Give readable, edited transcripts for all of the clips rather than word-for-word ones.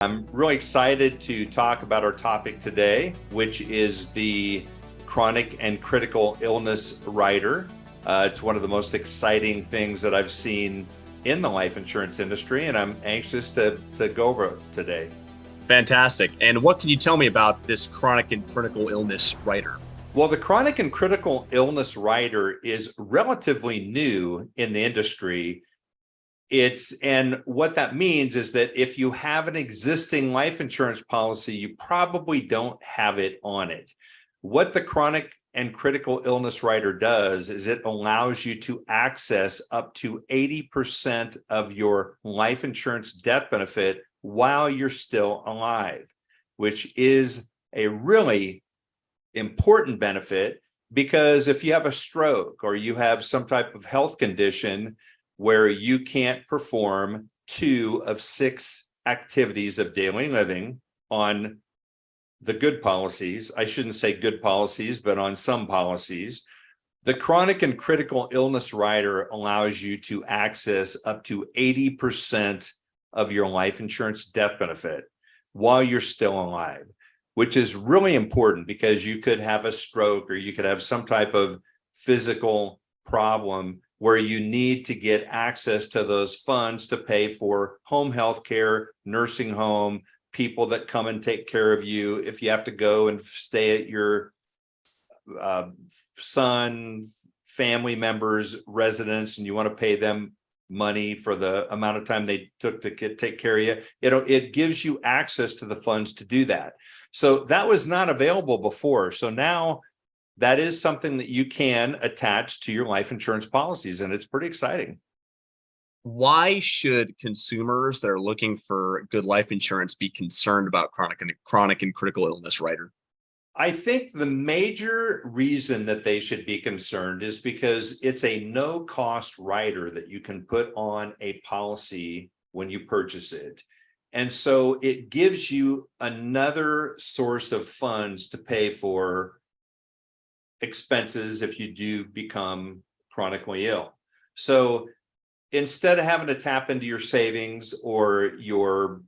I'm really excited to talk about our topic today, which is the chronic and critical illness rider. It's one of the most exciting things that I've seen in the life insurance industry, and I'm anxious to go over it today. Fantastic. And what can you tell me about this chronic and critical illness rider? Well, the chronic and critical illness rider is relatively new in the industry. And what that means is that if you have an existing life insurance policy, you probably don't have it on it. What the chronic and critical illness rider does is it allows you to access up to 80% of your life insurance death benefit while you're still alive, which is a really important benefit, because if you have a stroke or you have some type of health condition where you can't perform 2 of 6 activities of daily living on the good policies, I shouldn't say good policies, but on some policies, the chronic and critical illness rider allows you to access up to 80% of your life insurance death benefit while you're still alive, which is really important because you could have a stroke or you could have some type of physical problem where you need to get access to those funds to pay for home health care, nursing home, people that come and take care of you. If you have to go and stay at your son, family members' residence, and you want to pay them money for the amount of time they took to take care of you, it gives you access to the funds to do that. So that was not available before. So now that is something that you can attach to your life insurance policies, and it's pretty exciting. Why should consumers that are looking for good life insurance be concerned about chronic and critical illness rider? I think the major reason that they should be concerned is because it's a no-cost rider that you can put on a policy when you purchase it. And so it gives you another source of funds to pay for expenses if you do become chronically ill. So instead of having to tap into your savings or your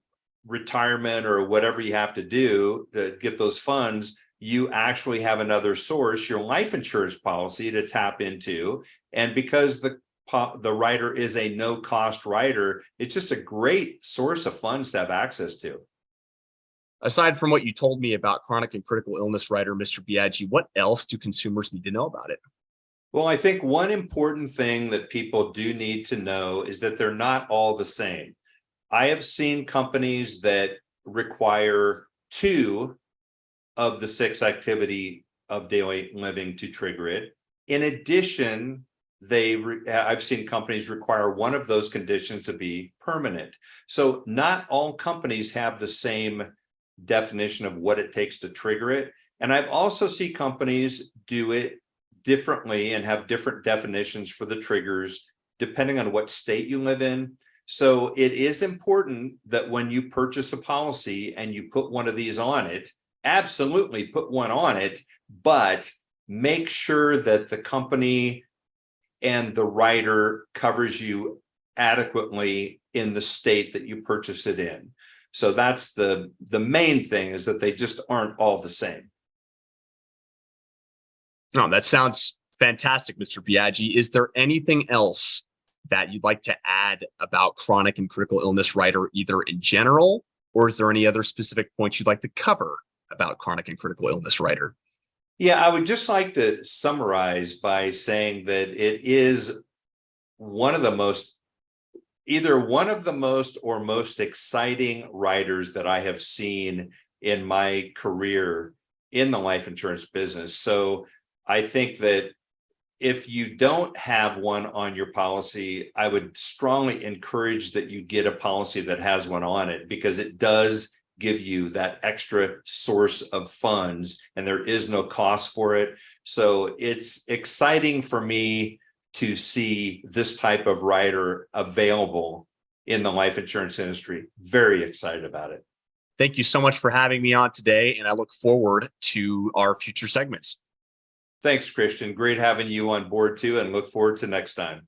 retirement or whatever you have to do to get those funds, you actually have another source, your life insurance policy, to tap into. And because the rider is a no-cost rider, it's just a great source of funds to have access to. Aside from what you told me about chronic and critical illness rider, Mr. Biaggi, what else do consumers need to know about it? Well, I think one important thing that people do need to know is that they're not all the same. I have seen companies that require 2 of the 6 activity of daily living to trigger it. In addition, I've seen companies require 1 of those conditions to be permanent. So not all companies have the same definition of what it takes to trigger it. And I've also seen companies do it differently and have different definitions for the triggers depending on what state you live in. So it is important that when you purchase a policy and you put one of these on it, absolutely put one on it, but make sure that the company and the rider covers you adequately in the state that you purchase it in. So that's the main thing, is that they just aren't all the same. No, that sounds fantastic, Mr. Biaggi. Is there anything else that you'd like to add about chronic and critical illness rider, either in general, or is there any other specific points you'd like to cover about chronic and critical illness rider? Yeah, I would just like to summarize by saying that it is either one of the most or most exciting riders that I have seen in my career in the life insurance business. So I think that if you don't have one on your policy, I would strongly encourage that you get a policy that has one on it, because it does give you that extra source of funds and there is no cost for it. So it's exciting for me to see this type of rider available in the life insurance industry. Very excited about it. Thank you so much for having me on today, and I look forward to our future segments. Thanks, Christian. Great having you on board too, and look forward to next time.